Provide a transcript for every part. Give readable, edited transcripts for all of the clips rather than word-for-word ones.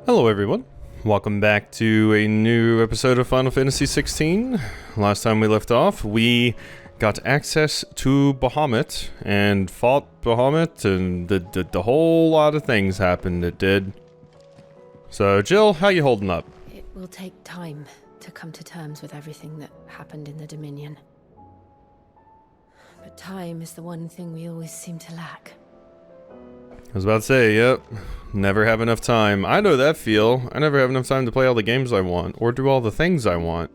Hello everyone, welcome back to a new episode of Final Fantasy XVI. Last time we left off, we got access to Bahamut and fought Bahamut, and the whole lot of things happened, it did. So Jill, how you holding up? It will take time to come to terms with everything that happened in the Dominion. But time is the one thing we always seem to lack. I was about to say, yep, never have enough time. I know that feel. I never have enough time to play all the games I want, or do all the things I want.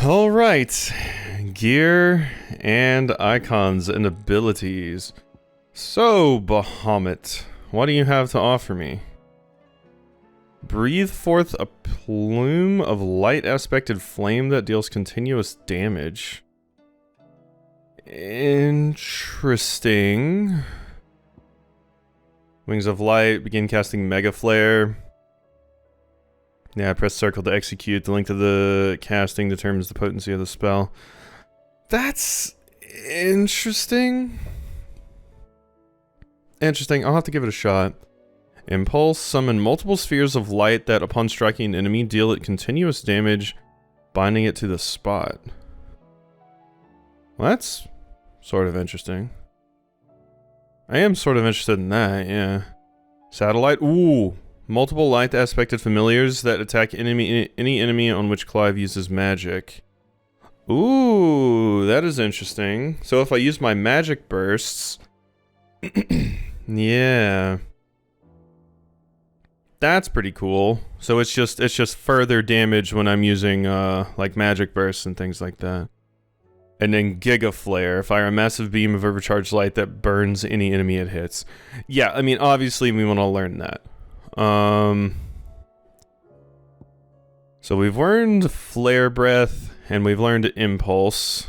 Alright, gear and icons and abilities. So, Bahamut, what do you have to offer me? Breathe forth a plume of light aspected flame that deals continuous damage. Interesting. Wings of Light, begin casting Mega Flare. Yeah, press circle to execute. The length of the casting determines the potency of the spell. That's interesting. Interesting, I'll have to give it a shot. Impulse, summon multiple spheres of light that upon striking an enemy deal it continuous damage, binding it to the spot. Well, that's sort of interesting. I am sort of interested in that, yeah. Satellite, ooh. Multiple light aspected familiars that attack any enemy on which Clive uses magic. Ooh, that is interesting. So if I use my magic bursts... yeah. That's pretty cool. So it's just further damage when I'm using, like magic bursts and things like that. And then Giga Flare, fire a massive beam of overcharged light that burns any enemy it hits. Yeah, I mean, obviously we want to learn that. So we've learned Flare Breath, and we've learned Impulse.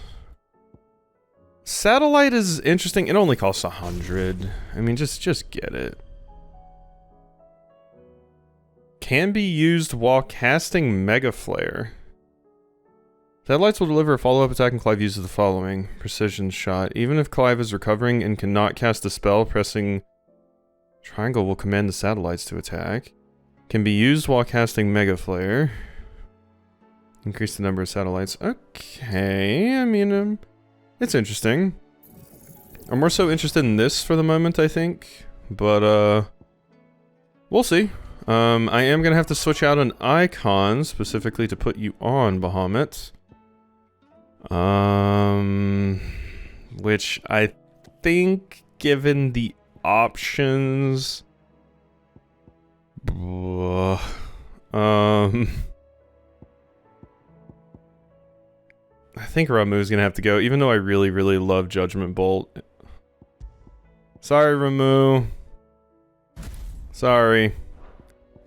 Satellite is interesting. It only costs 100. I mean, just get it. Can be used while casting Mega Flare. Satellites will deliver a follow-up attack and Clive uses the following. Precision shot. Even if Clive is recovering and cannot cast a spell, pressing triangle will command the satellites to attack. Can be used while casting Mega Flare. Increase the number of satellites. Okay, I mean, it's interesting. I'm more so interested in this for the moment, I think. But, we'll see. I am gonna have to switch out an icon specifically to put you on, Bahamut. Which I think, given the options, I think Ramuh's gonna have to go, even though I really, really love Judgment Bolt. Sorry, Ramuh. Sorry.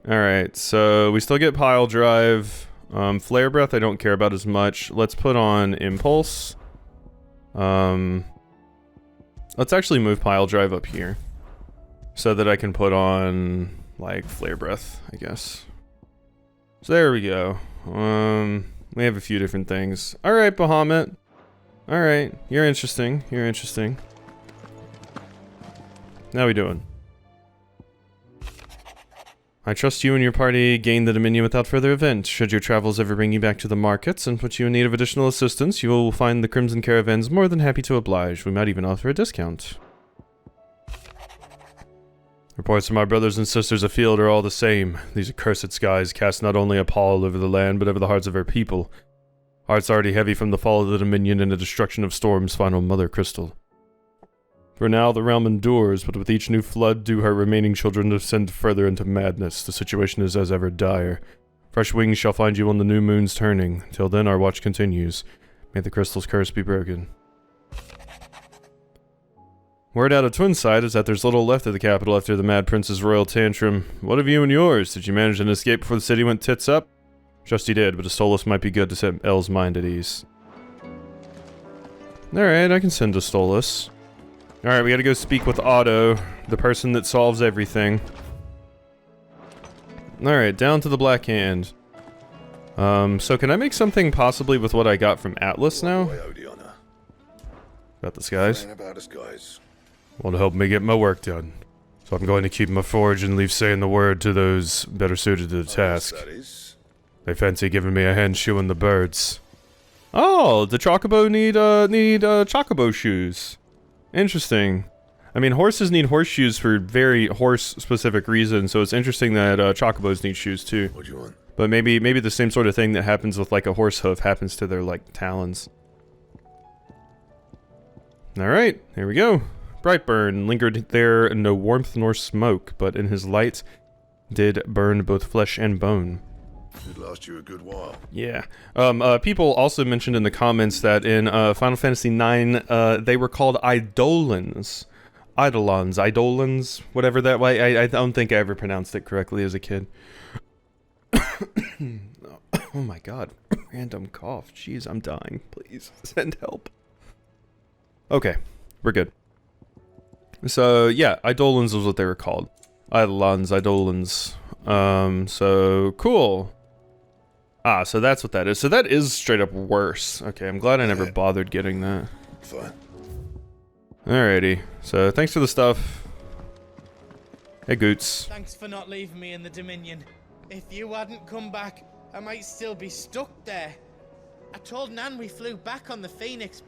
Alright, so we still get Pile Drive. Flare Breath I don't care about as much. Let's put on Impulse. Let's actually move Pile Drive up here. So that I can put on, like, Flare Breath, I guess. So there we go. We have a few different things. Alright, Bahamut. Alright, you're interesting. You're interesting. How we doing? I trust you and your party gain the Dominion without further event. Should your travels ever bring you back to the markets and put you in need of additional assistance, you will find the Crimson Caravans more than happy to oblige. We might even offer a discount. Reports from our brothers and sisters afield are all the same. These accursed skies cast not only a pall over the land, but over the hearts of our people. Hearts already heavy from the fall of the Dominion and the destruction of Storm's final mother crystal. For now, the realm endures, but with each new flood do her remaining children descend further into madness. The situation is as ever dire. Fresh wings shall find you on the new moon's turning. Till then, our watch continues. May the crystal's curse be broken. Word out of Twinside is that there's little left of the capital after the Mad Prince's royal tantrum. What of you and yours? Did you manage to escape before the city went tits up? Trust you did, but a Stolas might be good to set Elle's mind at ease. Alright, I can send a Stolas. Alright, we gotta go speak with Otto, the person that solves everything. Alright, down to the Black Hand. So can I make something possibly with what I got from Atlas now? About the skies? Want to help me get my work done. So I'm going to keep my forge and leave saying the word to those better suited to the task. That is. They fancy giving me a hand shoeing the birds. Oh, the chocobo need chocobo shoes. Interesting. I mean, horses need horseshoes for very horse-specific reasons, so it's interesting that chocobos need shoes too. What do you want? But maybe the same sort of thing that happens with like a horse hoof happens to their like talons. All right, here we go. Brightburn lingered there, no warmth nor smoke, but in his light did burn both flesh and bone. Should last you a good while. Yeah. People also mentioned in the comments that in Final Fantasy IX, they were called Eidolons. Eidolons, whatever that way. I don't think I ever pronounced it correctly as a kid. Oh my god. Random cough. Jeez, I'm dying. Please, send help. Okay, we're good. So, yeah, Eidolons was what they were called. Eidolons. So, cool. Ah, so that's what that is. So that is straight up worse. Okay, I'm glad I never bothered getting that. Fine. Alrighty. So, thanks for the stuff. Hey, Goots. Thanks for not leaving me in the Dominion. If you hadn't come back, I might still be stuck there. I told Nan we flew back on the Phoenix,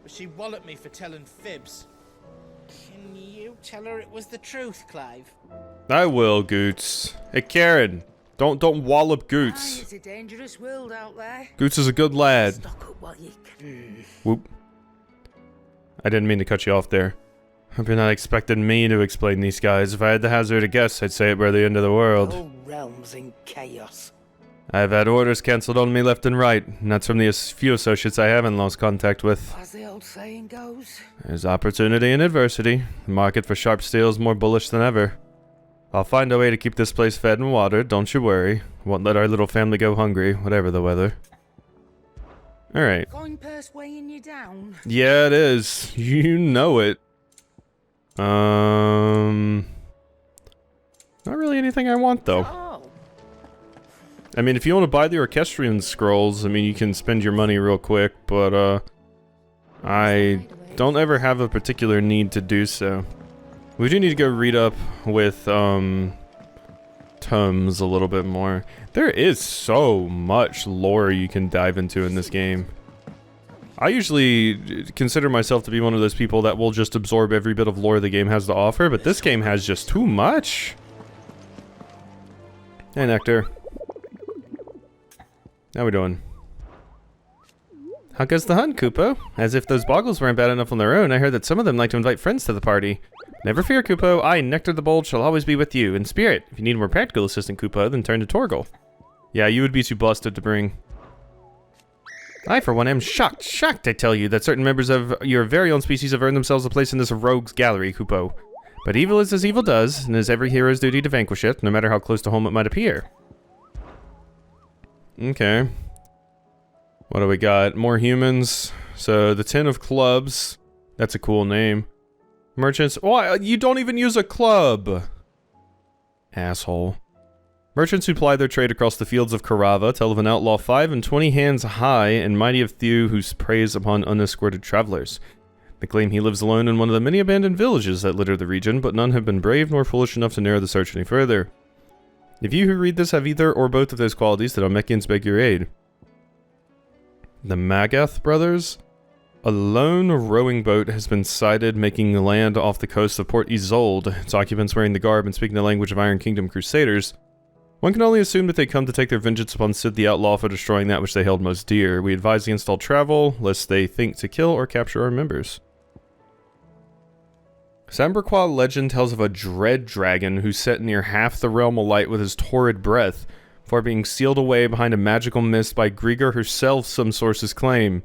but she walloped me for telling fibs. Can you tell her it was the truth, Clive? I will, Goots. Hey, Karen. Don't wallop Aye, Goots. it's a dangerous world out there. Goots is a good lad. Stock up what you can. Whoop. I didn't mean to cut you off there. Hope you're not expecting me to explain these guys. If I had to hazard a guess, I'd say it were the end of the world. Whole realms in chaos. I've had orders cancelled on me left and right, and that's from the few associates I haven't lost contact with. As the old saying goes. There's opportunity and adversity. The market for sharp steel is more bullish than ever. I'll find a way to keep this place fed and watered, don't you worry. Won't let our little family go hungry, whatever the weather. Alright. Coin purse weighing you down. Yeah, it is. You know it. Not really anything I want, though. Oh. I mean, if you want to buy the Orchestrion scrolls, I mean, you can spend your money real quick, but, I don't ever have a particular need to do so. We do need to go read up with, Tomes a little bit more. There is so much lore you can dive into in this game. I usually consider myself to be one of those people that will just absorb every bit of lore the game has to offer, but this game has just too much. Hey, Nectar. How we doing? How goes the hunt, Kupo? As if those boggles weren't bad enough on their own, I heard that some of them like to invite friends to the party. Never fear, Kupo. I, Nectar the Bold, shall always be with you, in spirit. If you need a more practical assistant, Kupo, then turn to Torgal. Yeah, you would be too busted to bring. I, for one, am shocked, I tell you, that certain members of your very own species have earned themselves a place in this rogues gallery, Kupo. But evil is as evil does, and it is every hero's duty to vanquish it, no matter how close to home it might appear. Okay. What do we got? More humans. So, the 10 of clubs. That's a cool name. Merchants. Why? You don't even use a club! Asshole. Merchants who ply their trade across the fields of Carava tell of an outlaw 5 and 20 hands high and mighty of thew who preys upon unescorted travelers. They claim he lives alone in one of the many abandoned villages that litter the region, but none have been brave nor foolish enough to narrow the search any further. If you who read this have either or both of those qualities, then Almecians beg your aid. The Magath brothers? A lone rowing boat has been sighted making land off the coast of Port Isolde, its occupants wearing the garb and speaking the language of Iron Kingdom crusaders. One can only assume that they come to take their vengeance upon Sid the Outlaw for destroying that which they held most dear. We advise against all travel, lest they think to kill or capture our members. Samberqua legend tells of a dread dragon who set near half the realm alight with his torrid breath, before being sealed away behind a magical mist by Grieger herself, some sources claim.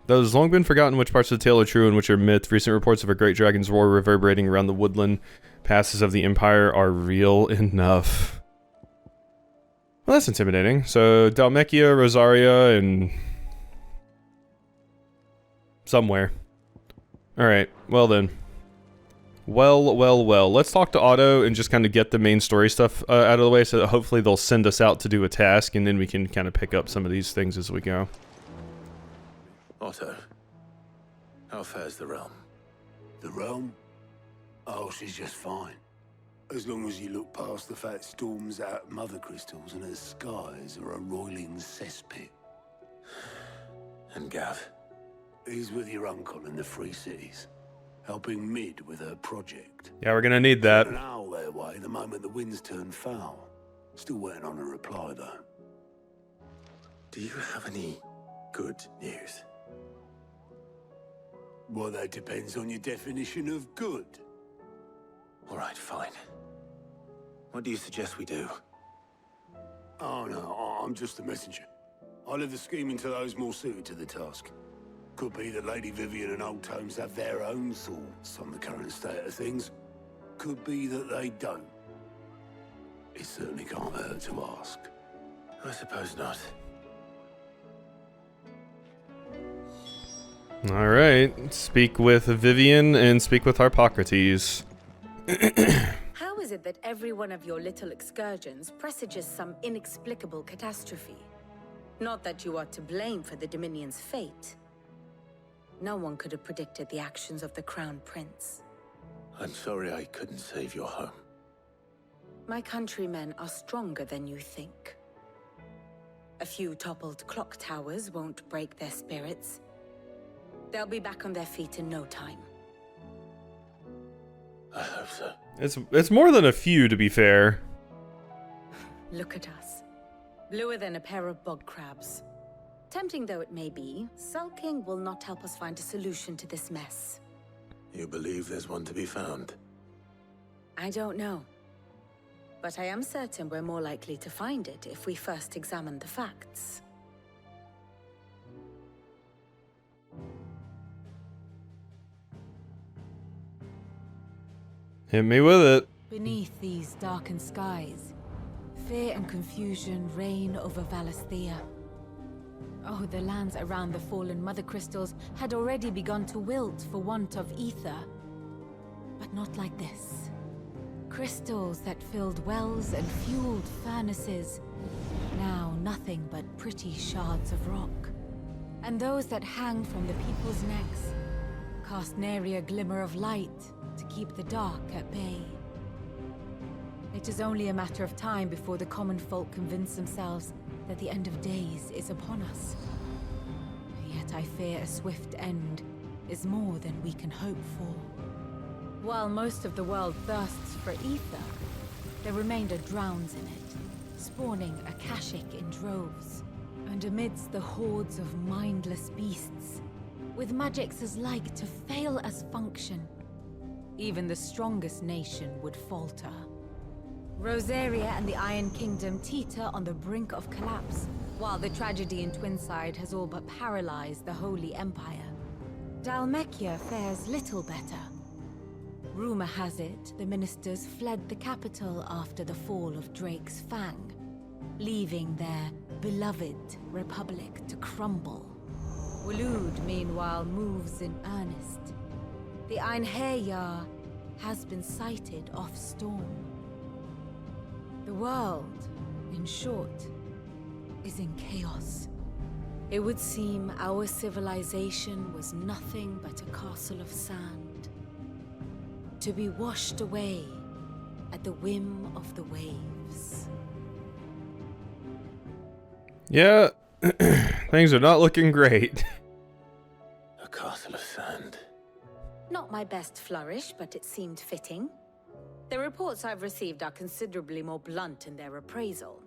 Though it has long been forgotten which parts of the tale are true and which are myth, recent reports of a great dragon's roar reverberating around the woodland passes of the Empire are real enough. Well, that's intimidating. So, Dalmekia, Rosaria, and... somewhere. Alright, well then. Well. Let's talk to Otto and just kind of get the main story stuff out of the way so that hopefully they'll send us out to do a task and then we can kind of pick up some of these things as we go. Otto, how fares the realm? The realm? Oh, she's just fine. As long as you look past the fact storms out mother crystals and her skies are a roiling cesspit. And Gav? He's with your uncle in the Free Cities, helping Mid with her project. Yeah, we're gonna need that. An owl their way the moment the winds turn foul. Still waiting on a reply, though. Do you have any good news? Well, that depends on your definition of good. All right, fine. What do you suggest we do? Oh, no, I'm just a messenger. I leave the scheming to those more suited to the task. Could be that Lady Vivian and Old Tomes have their own thoughts on the current state of things. Could be that they don't. It certainly can't hurt to ask. I suppose not. Alright, speak with Vivian and speak with Harpocrates. How is it that every one of your little excursions presages some inexplicable catastrophe? Not that you are to blame for the Dominion's fate. No one could have predicted the actions of the Crown Prince. I'm sorry I couldn't save your home. My countrymen are stronger than you think. A few toppled clock towers won't break their spirits. They'll be back on their feet in no time. I hope so. It's more than a few, to be fair. Look at us. Bluer than a pair of bog crabs. Tempting though it may be, sulking will not help us find a solution to this mess. You believe there's one to be found? I don't know. But I am certain we're more likely to find it if we first examine the facts. Hit me with it. Beneath these darkened skies, fear and confusion reign over Valisthea. Oh, the lands around the fallen mother crystals had already begun to wilt for want of ether. But not like this. Crystals that filled wells and fueled furnaces. Now nothing but pretty shards of rock. And those that hang from the people's necks cast nary a glimmer of light to keep the dark at bay. It is only a matter of time before the common folk convince themselves that the end of days is upon us. Yet I fear a swift end is more than we can hope for. While most of the world thirsts for ether, the remainder drowns in it, spawning Akashic in droves. And amidst the hordes of mindless beasts, with magics as like to fail as function, even the strongest nation would falter. Rosaria and the Iron Kingdom teeter on the brink of collapse, while the tragedy in Twinside has all but paralyzed the Holy Empire. Dalmekia fares little better. Rumor has it the ministers fled the capital after the fall of Drake's Fang, leaving their beloved republic to crumble. Waloed, meanwhile, moves in earnest. The Einherjar has been sighted off Storm. The world, in short, is in chaos. It would seem our civilization was nothing but a castle of sand, to be washed away at the whim of the waves. Yeah, things are not looking great. A castle of sand. Not my best flourish, but it seemed fitting. The reports I've received are considerably more blunt in their appraisal.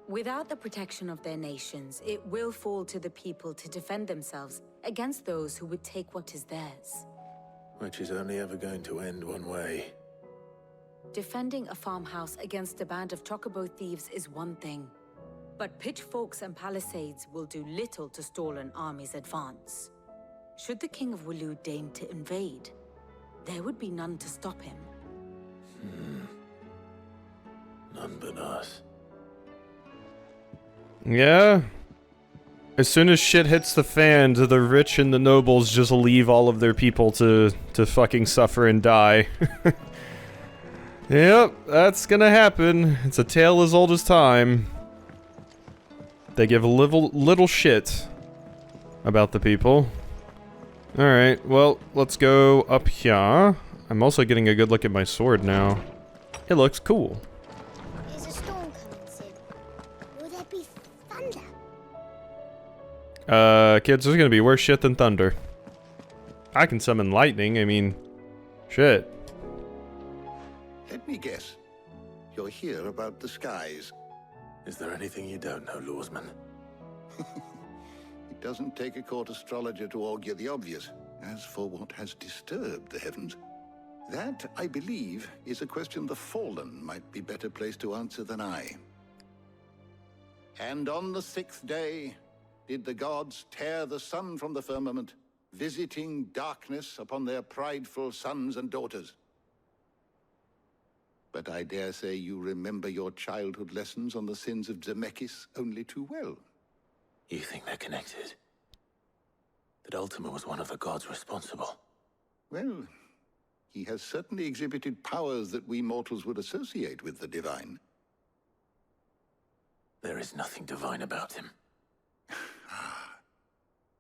Without the protection of their nations, it will fall to the people to defend themselves against those who would take what is theirs. Which is only ever going to end one way. Defending a farmhouse against a band of chocobo thieves is one thing, but pitchforks and palisades will do little to stall an army's advance. Should the King of Waloed deign to invade, there would be none to stop him. None but us. Yeah. As soon as shit hits the fan, the rich and the nobles just leave all of their people to fucking suffer and die. Yep, that's gonna happen. It's a tale as old as time. They give a little shit about the people. Alright, well, let's go up here. I'm also getting a good look at my sword now. It looks cool. Is a storm coming soon? Will there be thunder? Kids, there's gonna be worse shit than thunder. I can summon lightning, I mean, shit. Let me guess. You're here about the skies. Is there anything you don't know, Lawsman? It doesn't take a court astrologer to argue the obvious. As for what has disturbed the heavens, that, I believe, is a question the Fallen might be better placed to answer than I. And on the 6th day, did the gods tear the sun from the firmament, visiting darkness upon their prideful sons and daughters. But I dare say you remember your childhood lessons on the sins of Zemeckis only too well. You think they're connected? That Ultima was one of the gods responsible? Well, he has certainly exhibited powers that we mortals would associate with the divine. There is nothing divine about him.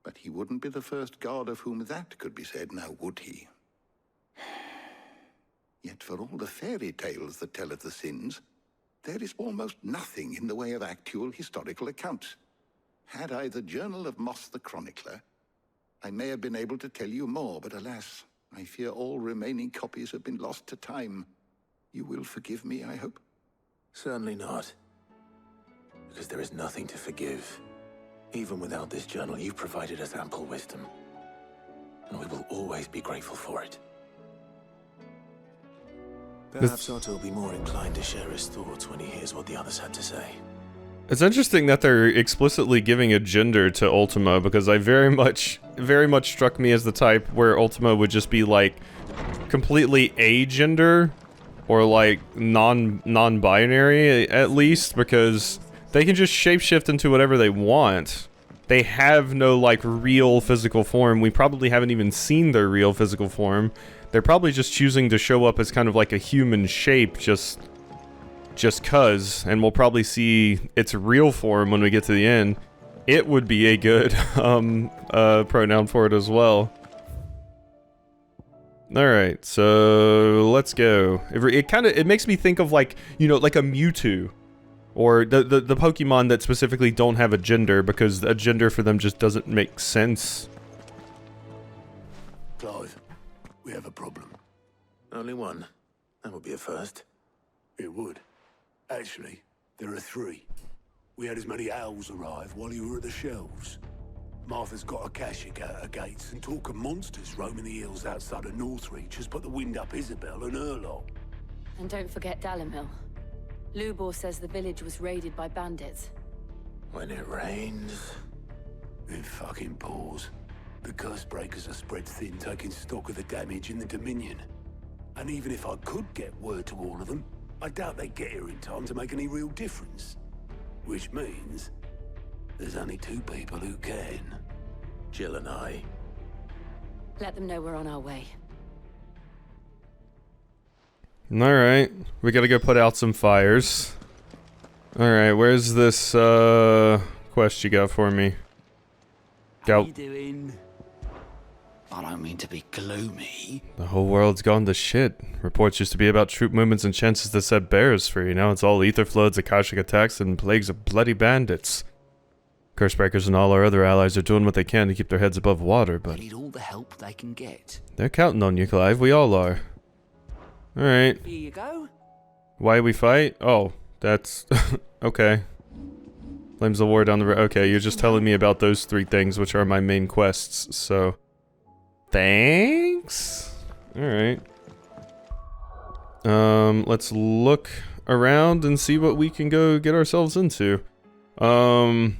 But he wouldn't be the first god of whom that could be said, now would he? Yet for all the fairy tales that tell of the sins, there is almost nothing in the way of actual historical accounts. Had I the Journal of Moss the Chronicler, I may have been able to tell you more, but alas, I fear all remaining copies have been lost to time. You will forgive me, I hope? Certainly not. Because there is nothing to forgive. Even without this journal, you provided us ample wisdom. And we will always be grateful for it. Perhaps Otto will be more inclined to share his thoughts when he hears what the others had to say. It's interesting that they're explicitly giving a gender to Ultima, because I very much struck me as the type where Ultima would just be like completely agender or like non-binary at least, because they can just shapeshift into whatever they want. They have no like real physical form. We probably haven't even seen their real physical form. They're probably just choosing to show up as kind of like a human shape just cuz, and we'll probably see its real form when we get to the end. It would be a good pronoun for it as well. Alright, so let's go. It makes me think of like, you know, like a Mewtwo. Or the Pokemon that specifically don't have a gender, because a gender for them just doesn't make sense. Clive, we have a problem. Only one. That would be a first. It would. Actually, there are 3. We had as many owls arrive while you were at the shelves. Martha's got a Akashic out her gates, and talk of monsters roaming the hills outside of Northreach has put the wind up Isabel and her lot. And don't forget Dalimil. Lubor says the village was raided by bandits. When it rains... It fucking pours. The curse breakers are spread thin, taking stock of the damage in the Dominion. And even if I could get word to all of them, I doubt they'd get here in time to make any real difference. Which means... there's only 2 people who can. Jill and I. Let them know we're on our way. Alright, we gotta go put out some fires. Alright, where's this, quest you got for me? How you doing? I don't mean to be gloomy. The whole world's gone to shit. Reports used to be about troop movements and chances to set bears free. Now it's all ether floods, Akashic attacks, and plagues of bloody bandits. Cursebreakers and all our other allies are doing what they can to keep their heads above water, but... They need all the help they can get. they're counting on you, Clive. We all are. Alright. Here you go. Why we fight? Oh, that's... okay. Flames of war down the road. Okay, you're just telling me about those 3 things, which are my main quests, so... thanks? Alright. Let's look around and see what we can go get ourselves into. So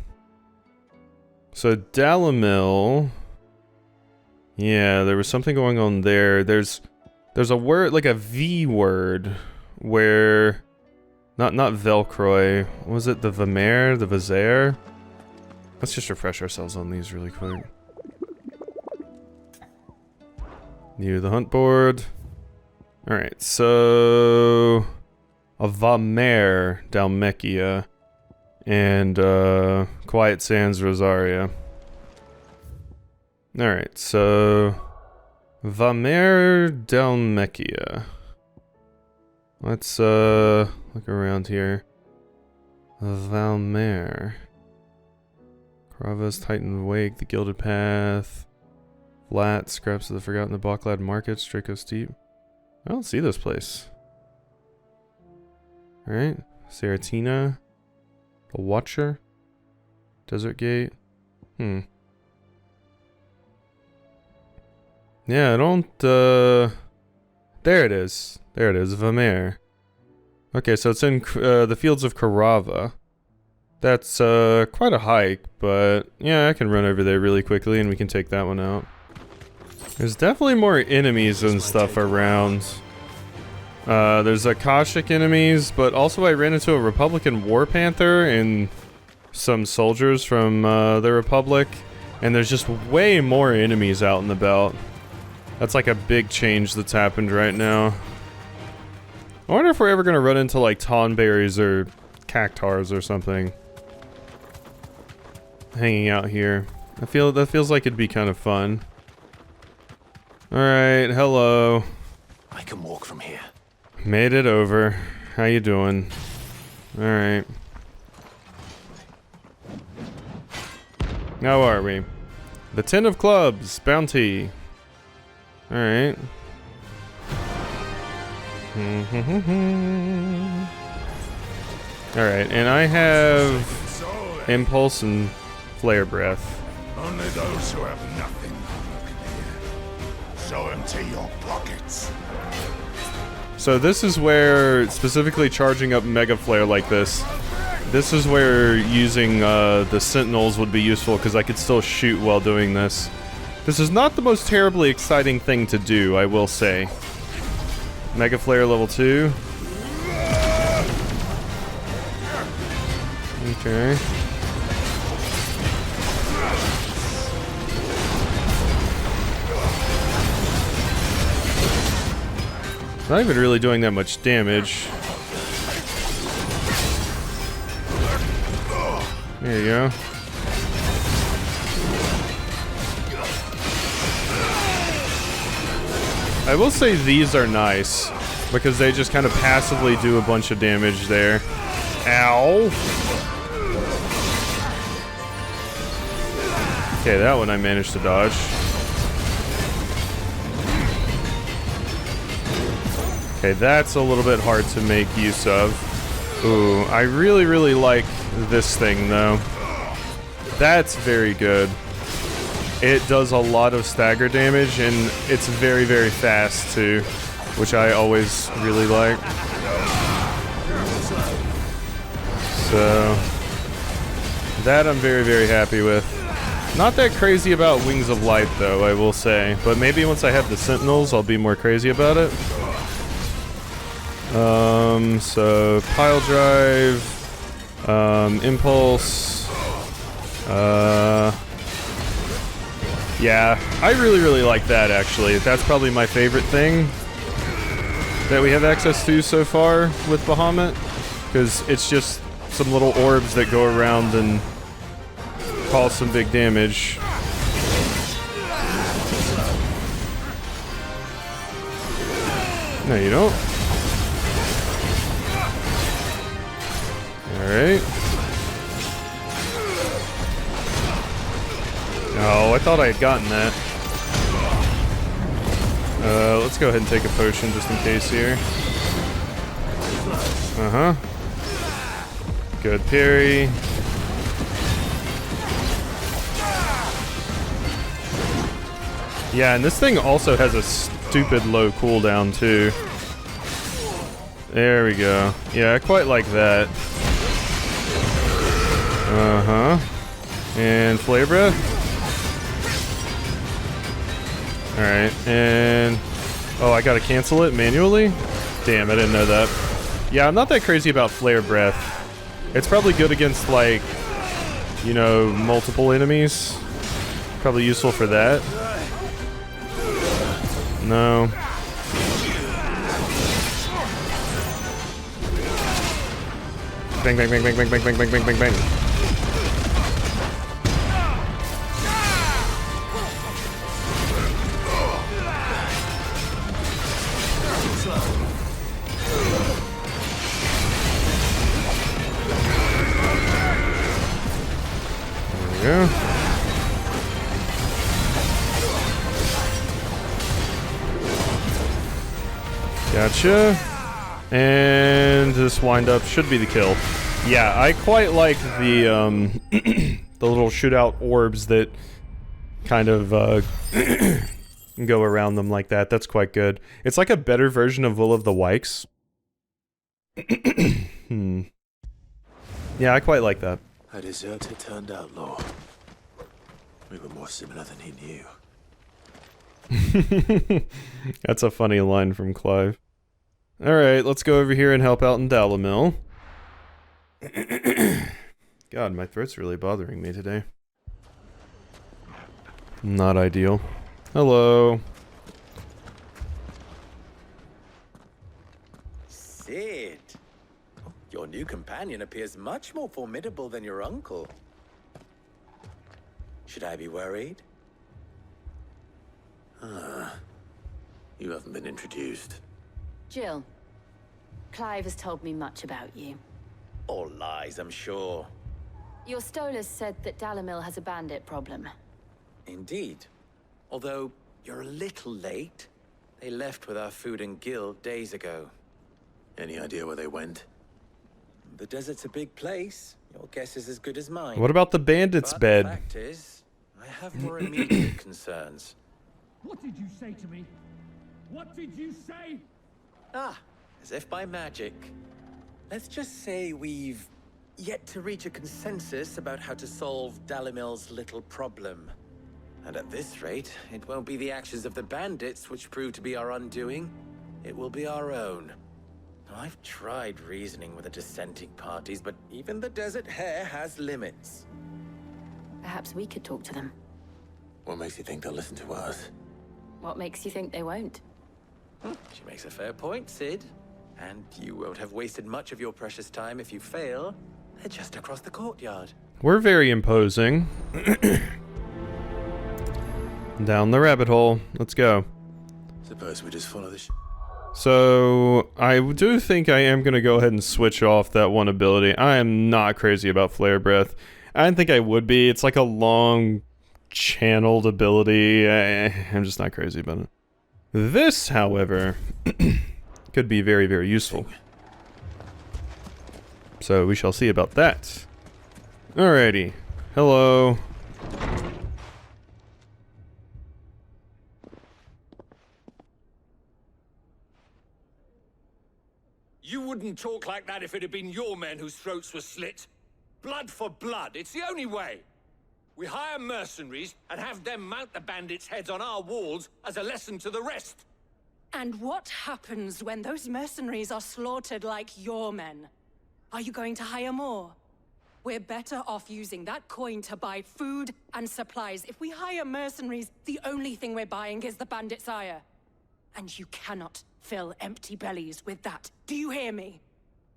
Dalimil... yeah, there was something going on there. There's a word, like a V word, where... Not Velcroy. Was it the Vamere? The Vizaire? Let's just refresh ourselves on these really quick. New the hunt board. Alright, so... a Vamere, Dalmekia. And, Quiet Sands, Rosaria. Alright, so... Vamer Dalmechia. Let's look around here. Valmer. Krava's Titan Wake, the Gilded Path. Flat, Scraps of the Forgotten, the Balklad Markets, Draco Steep. I don't see this place. Alright. Saratina. The Watcher. Desert Gate. Yeah, I don't, there it is. There it is, Vamer. Okay, so it's in the fields of Karava. That's quite a hike, but yeah, I can run over there really quickly and we can take that one out. There's definitely more enemies and stuff around. There's Akashic enemies, but also I ran into a Republican War Panther and some soldiers from the Republic, and there's just way more enemies out and about. That's like a big change that's happened right now. I wonder if we're ever gonna run into like tonberries or cactars or something hanging out here. That feels like it'd be kind of fun. Alright, hello. I can walk from here. Made it over. How you doing? Alright. How are we? The Ten of Clubs, Bounty. Alright. Alright, and I have Impulse and Flare Breath. Only those who have nothing so empty your pockets. So this is where, specifically charging up Mega Flare like this is where using the Sentinels would be useful, because I could still shoot while doing this. This is not the most terribly exciting thing to do, I will say. Mega Flare level 2. Okay. Not even really doing that much damage. There you go. I will say these are nice, because they just kind of passively do a bunch of damage there. Ow! Okay, that one I managed to dodge. Okay, that's a little bit hard to make use of. Ooh, I really, really like this thing, though. That's very good. It does a lot of stagger damage, and it's very, very fast, too, which I always really like. So, that I'm very, very happy with. Not that crazy about Wings of Light, though, I will say. But maybe once I have the Sentinels, I'll be more crazy about it. So Pile Drive, Impulse, yeah, I really, really like that, actually. That's probably my favorite thing that we have access to so far with Bahamut, because it's just some little orbs that go around and cause some big damage. No, you don't. Alright. Oh, I thought I had gotten that. Let's go ahead and take a potion just in case here. Uh-huh. Good parry. Yeah, and this thing also has a stupid low cooldown, too. There we go. Yeah, I quite like that. Uh-huh. And Flare Breath. Alright, and... oh, I gotta cancel it manually? Damn, I didn't know that. Yeah, I'm not that crazy about Flare Breath. It's probably good against, like, you know, multiple enemies. Probably useful for that. No. Bang, bang, bang, bang, bang, bang, bang, bang, bang, bang, bang. go. Gotcha. And this wind-up should be the kill. Yeah, I quite like the the little shootout orbs that kind of go around them like that. That's quite good. It's like a better version of Will of the Wykes. Yeah, I quite like that. A deserter turned outlaw. We were more similar than he knew. That's a funny line from Clive. Alright, let's go over here and help out in Dalimil. God, my throat's really bothering me today. Not ideal. Hello. Sid! Your new companion appears much more formidable than your uncle. Should I be worried? You haven't been introduced. Jill, Clive has told me much about you. All lies, I'm sure. Your Stolas said that Dalimil has a bandit problem. Indeed. Although, you're a little late. They left with our food and guild days ago. Any idea where they went? The desert's a big place. Your guess is as good as mine. What about the bandit's But bed? The fact is, I have more immediate concerns. What did you say to me? What did you say? Ah, as if by magic. Let's just say we've yet to reach a consensus about how to solve Dalimil's little problem. And at this rate, it won't be the actions of the bandits which prove to be our undoing. It will be our own. I've tried reasoning with the dissenting parties, but even the Desert Hare has limits. Perhaps we could talk to them. What makes you think they'll listen to us? What makes you think they won't? She makes a fair point, Sid. And you won't have wasted much of your precious time if you fail. They're just across the courtyard. We're very imposing. Down the rabbit hole. Let's go. Suppose we just follow this. So, I do think I am going to go ahead and switch off that one ability. I am not crazy about Flare Breath. I didn't think I would be. It's like a long channeled ability. I'm just not crazy about it. This, however, could be very, very useful. So we shall see about that. Alrighty. Hello. You wouldn't talk like that if it had been your men whose throats were slit. Blood for blood, it's the only way. We hire mercenaries and have them mount the bandits' heads on our walls as a lesson to the rest. And what happens when those mercenaries are slaughtered like your men? Are you going to hire more? We're better off using that coin to buy food and supplies. If we hire mercenaries, the only thing we're buying is the bandits' ire. And you cannot fill empty bellies with that. Do you hear me?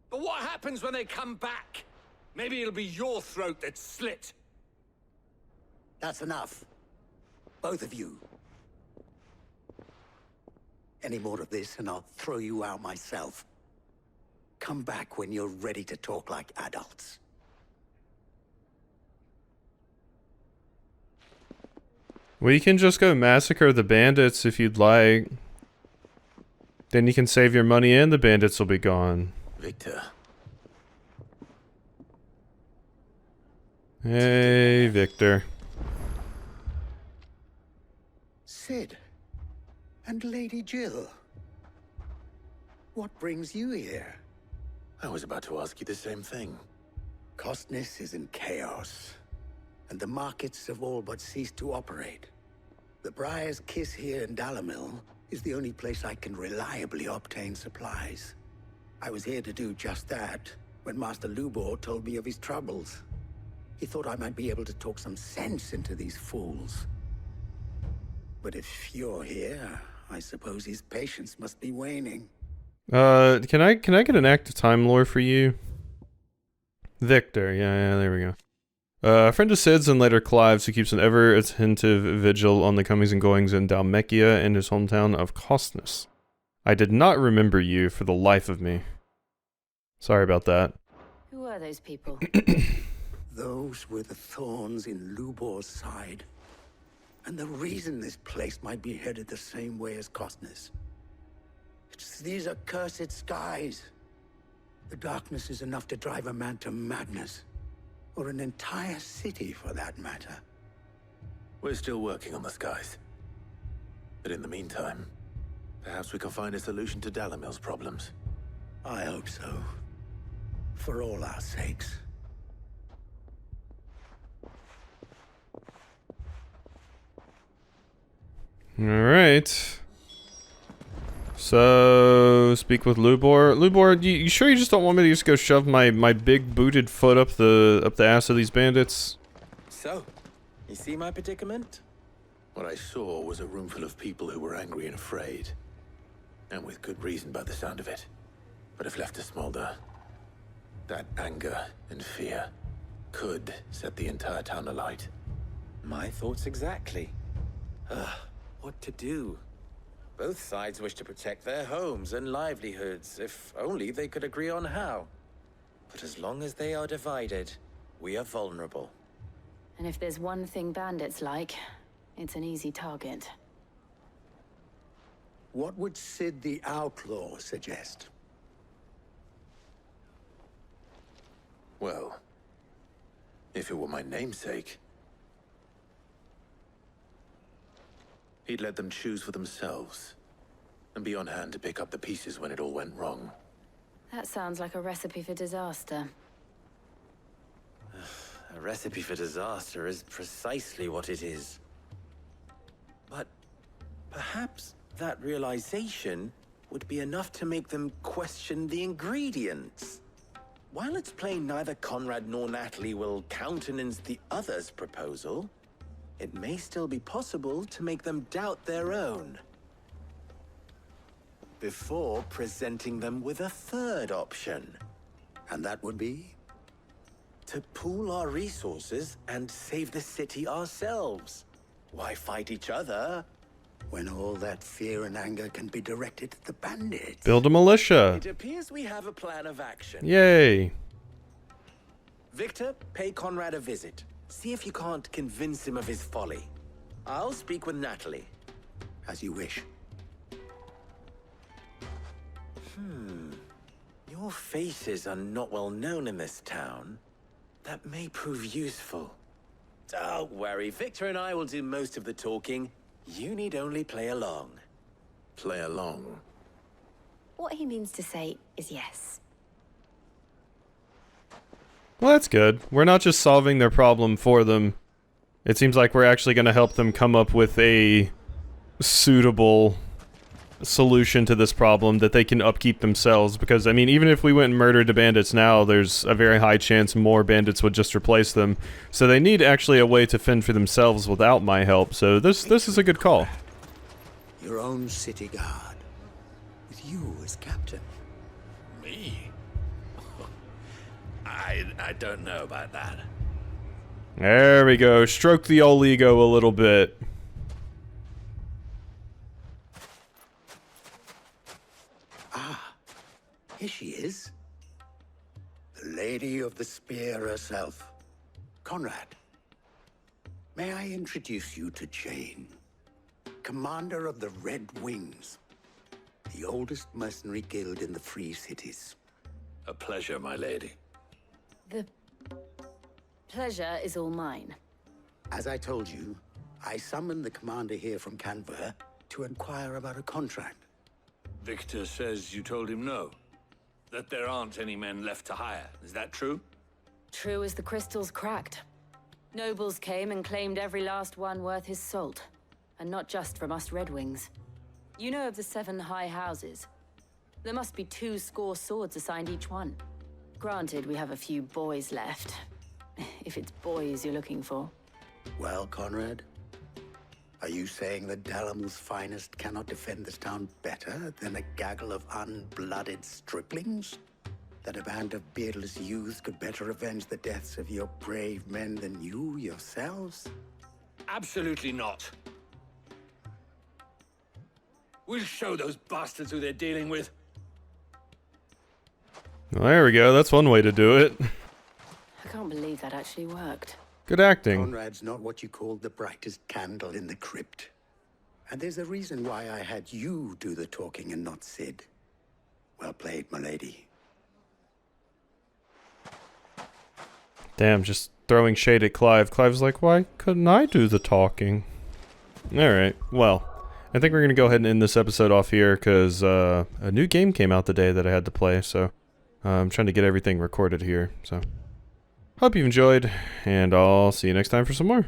But what happens when they come back? Maybe it'll be your throat that's slit. That's enough. Both of you. Any more of this and I'll throw you out myself. Come back when you're ready to talk like adults. We can just go massacre the bandits if you'd like. Then you can save your money and the bandits will be gone. Victor. Hey, Victor. Sid. And Lady Jill. What brings you here? I was about to ask you the same thing. Costness is in chaos, and the markets have all but ceased to operate. The Briar's Kiss here in Dalimil is the only place I can reliably obtain supplies. I was here to do just that when Master Lubor told me of his troubles. He thought I might be able to talk some sense into these fools. But if you're here, I suppose his patience must be waning. Can I get an active time lore for you? Victor, yeah, there we go. A friend of Sid's and later Clive's who keeps an ever-attentive vigil on the comings and goings in Dalmekia and his hometown of Costness. I did not remember you for the life of me. Sorry about that. Who are those people? Those were the thorns in Lubor's side. And the reason this place might be headed the same way as Costner's. It's these accursed skies. The darkness is enough to drive a man to madness. Or an entire city, for that matter. We're still working on the skies. But in the meantime, perhaps we can find a solution to Dalimil's problems. I hope so. For all our sakes. Alright. So, speak with Lubor. Lubor, you sure you just don't want me to just go shove my big booted foot up the ass of these bandits? So, you see my predicament? What I saw was a room full of people who were angry and afraid. And with good reason by the sound of it. But if left to smolder, that anger and fear could set the entire town alight. My thoughts exactly. What to do? Both sides wish to protect their homes and livelihoods, if only they could agree on how. But as long as they are divided, we are vulnerable. And if there's one thing bandits like, it's an easy target. What would Sid the Outlaw suggest? Well, if it were my namesake, he'd let them choose for themselves, and be on hand to pick up the pieces when it all went wrong. That sounds like a recipe for disaster. A recipe for disaster is precisely what it is. But perhaps that realization would be enough to make them question the ingredients. While it's plain neither Conrad nor Natalie will countenance the other's proposal, it may still be possible to make them doubt their own. Before presenting them with a third option. And that would be? To pool our resources and save the city ourselves. Why fight each other? When all that fear and anger can be directed at the bandits. Build a militia. It appears we have a plan of action. Yay. Victor, pay Conrad a visit. See if you can't convince him of his folly. I'll speak with Natalie. As you wish. Your faces are not well known in this town. That may prove useful. Don't worry, Victor and I will do most of the talking. You need only play along. Play along? What he means to say is yes. Well, that's good. We're not just solving their problem for them. It seems like we're actually going to help them come up with a suitable solution to this problem that they can upkeep themselves. Because, I mean, even if we went and murdered the bandits now, there's a very high chance more bandits would just replace them. So they need actually a way to fend for themselves without my help. So this is a good call. Your own city guard. With you as captain. Me? I don't know about that. There we go. Stroke the old ego a little bit. Ah, here she is. The Lady of the Spear herself. Conrad. May I introduce you to Jane, commander of the Red Wings, the oldest mercenary guild in the Free Cities. A pleasure, my lady. The pleasure is all mine. As I told you, I summoned the commander here from Canberra to inquire about a contract. Victor says you told him no. That there aren't any men left to hire. Is that true? True as the crystals cracked. Nobles came and claimed every last one worth his salt. And not just from us Red Wings. You know of the 7 high houses. There must be 2 swords assigned each one. Granted, we have a few boys left. If it's boys you're looking for. Well, Conrad, are you saying that Dalimil's finest cannot defend this town better than a gaggle of unblooded striplings? That a band of beardless youths could better avenge the deaths of your brave men than you yourselves? Absolutely not. We'll show those bastards who they're dealing with. Well, there we go. That's one way to do it. I can't believe that actually worked. Good acting. Conrad's not what you called the brightest candle in the crypt. And there's a reason why I had you do the talking and not Sid. Well played, milady. Damn, just throwing shade at Clive. Clive's like, why couldn't I do the talking? Alright, well, I think we're going to go ahead and end this episode off here, because a new game came out today that I had to play, so I'm trying to get everything recorded here, so hope you enjoyed, and I'll see you next time for some more.